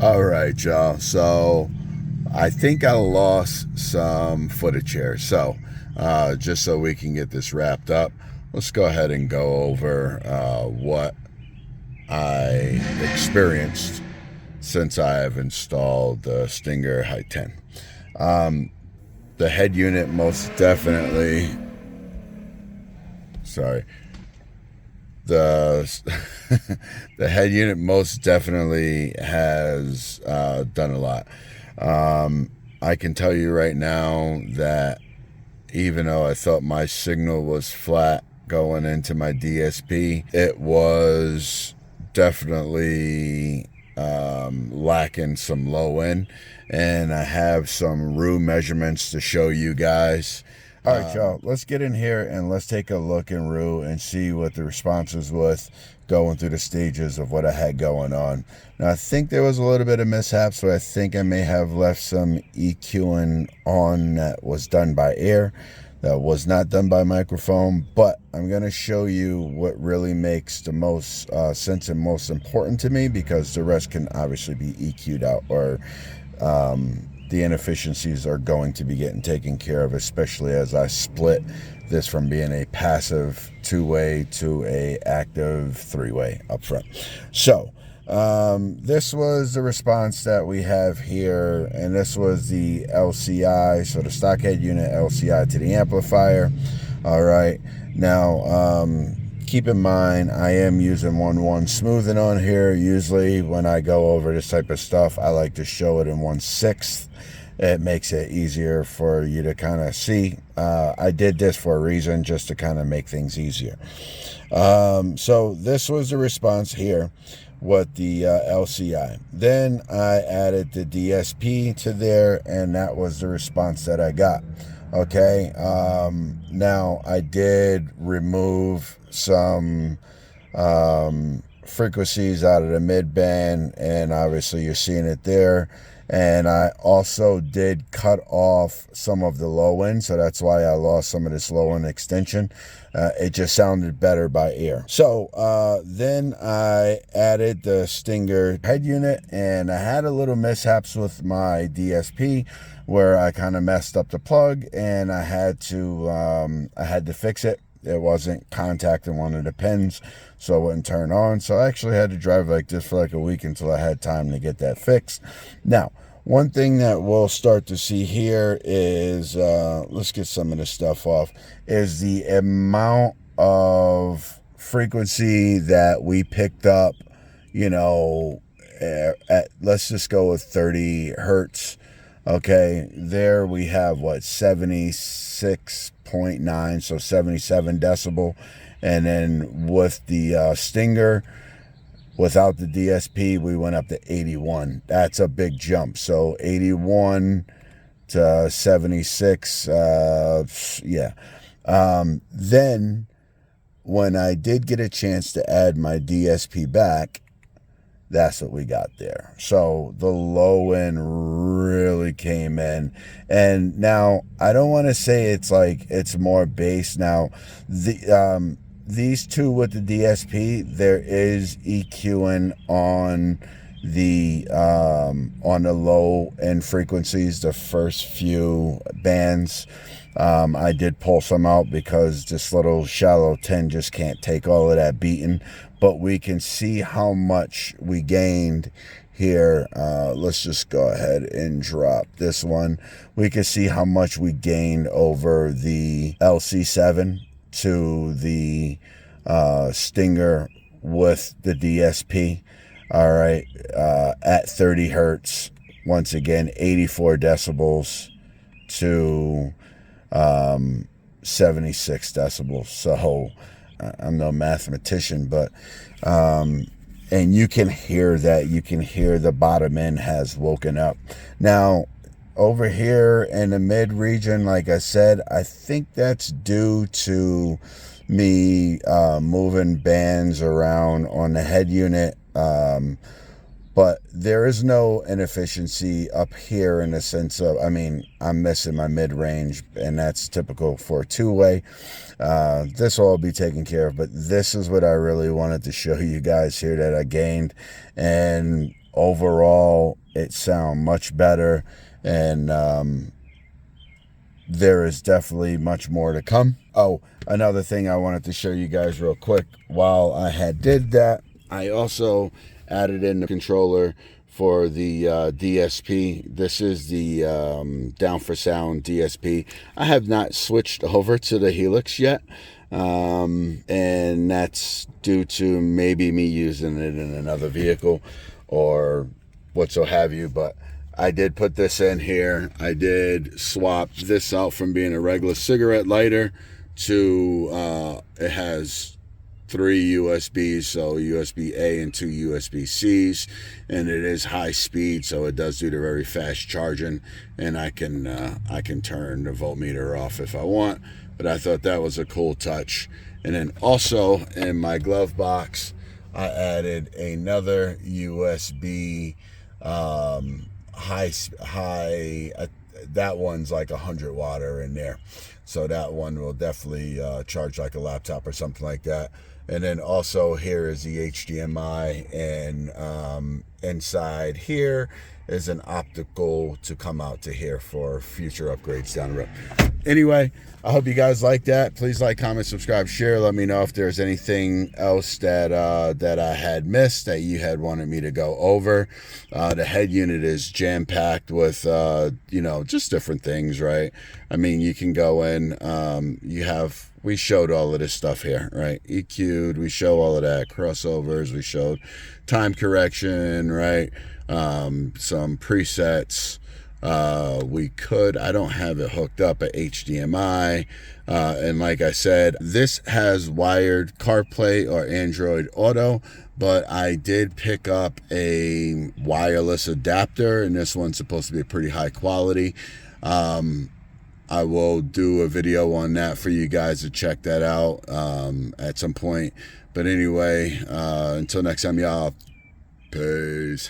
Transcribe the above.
All right, y'all. So I think I lost some footage here. So just so we can get this wrapped up, let's go ahead and go over what I experienced since I have installed the Stinger Heigh10. The head unit most definitely, sorry, the the head unit most definitely has done a lot. I can tell you right now that even though I thought my signal was flat going into my DSP, it was definitely lacking some low end, and I have some room measurements to show you guys. All right, y'all, let's get in here and let's take a look in RU and see what the response was with going through the stages of what I had going on. Now, I think there was a little bit of mishap, so I think I may have left some EQing on that was done by air, that was not done by microphone, but I'm going to show you what really makes the most sense and most important to me, because the rest can obviously be EQ'd out, or the inefficiencies are going to be getting taken care of, especially as I split this from being a passive two-way to a active three-way up front. So this was the response that we have here, and this was the LCI, so the stock head unit LCI to the amplifier. All right, now keep in mind, I am using 1/1 smoothing on here. Usually when I go over this type of stuff, I like to show it in 1/6. It makes it easier for you to kind of see. I did this for a reason, just to kind of make things easier. So this was the response here with the LCI. Then I added the DSP to there, and that was the response that I got. Okay, now I did remove some frequencies out of the mid band, and obviously you're seeing it there. And I also did cut off some of the low end, so that's why I lost some of this low end extension. It just sounded better by ear. So then I added the Stinger head unit, and I had a little mishaps with my DSP where I kind of messed up the plug, and I had to fix it. It wasn't contacting one of the pins, so it wouldn't turn on. So I actually had to drive like this for like a week until I had time to get that fixed. Now, one thing that we'll start to see here is, let's get some of this stuff off, is the amount of frequency that we picked up, you know, at, let's just go with 30 hertz. Okay, there we have what, 76.9, so 77 decibel. And then with the Stinger, without the DSP, we went up to 81. That's a big jump. So 81 to 76, yeah. Then when I did get a chance to add my DSP back, that's what we got there. So the low end really came in. And now I don't want to say it's like it's more bass. Now these two with the DSP, there is EQing on the low end frequencies, the first few bands. I did pull some out because this little shallow 10 just can't take all of that beating, but we can see how much we gained here. Let's just go ahead and drop this one. We can see how much we gained over the LC7 to the Stinger with the DSP. All right, at 30 hertz, once again 84 decibels to 76 decibels. So I'm no mathematician, but and you can hear that. You can hear the bottom end has woken up. Now over here in the mid region, like I said, I think that's due to me moving bands around on the head unit, but there is no inefficiency up here in the sense of, I mean, I'm missing my mid-range, and that's typical for a two-way. This will all be taken care of, but this is what I really wanted to show you guys here that I gained. And overall it sound much better, and there is definitely much more to come. Oh, another thing I wanted to show you guys real quick while I had did that, I also added in the controller for the DSP. This is the Down for Sound DSP. I have not switched over to the Helix yet, and that's due to maybe me using it in another vehicle or what so have you, but I did put this in here. I did swap this out from being a regular cigarette lighter to it has 3 USBs, so USB A and 2 USB Cs, and it is high speed, so it does do the very fast charging, and I can turn the voltmeter off if I want. But I thought that was a cool touch. And then also in my glove box, I added another USB high that one's like 100 watt in there, so that one will definitely charge like a laptop or something like that. And then also here is the HDMI, and inside here is an optical to come out to here for future upgrades down the road. Anyway, I hope you guys like that. Please like, comment, subscribe, share. Let me know if there's anything else that I had missed that you had wanted me to go over. The head unit is jam-packed with, just different things, right? I mean, you can go in, we showed all of this stuff here, right? EQ'd, we show all of that. Crossovers, we showed time correction, right? Some presets. I don't have it hooked up at HDMI, and like I said, this has wired CarPlay or Android Auto, but I did pick up a wireless adapter, and this one's supposed to be pretty high quality. I will do a video on that for you guys to check that out at some point. But anyway, until next time, y'all, peace.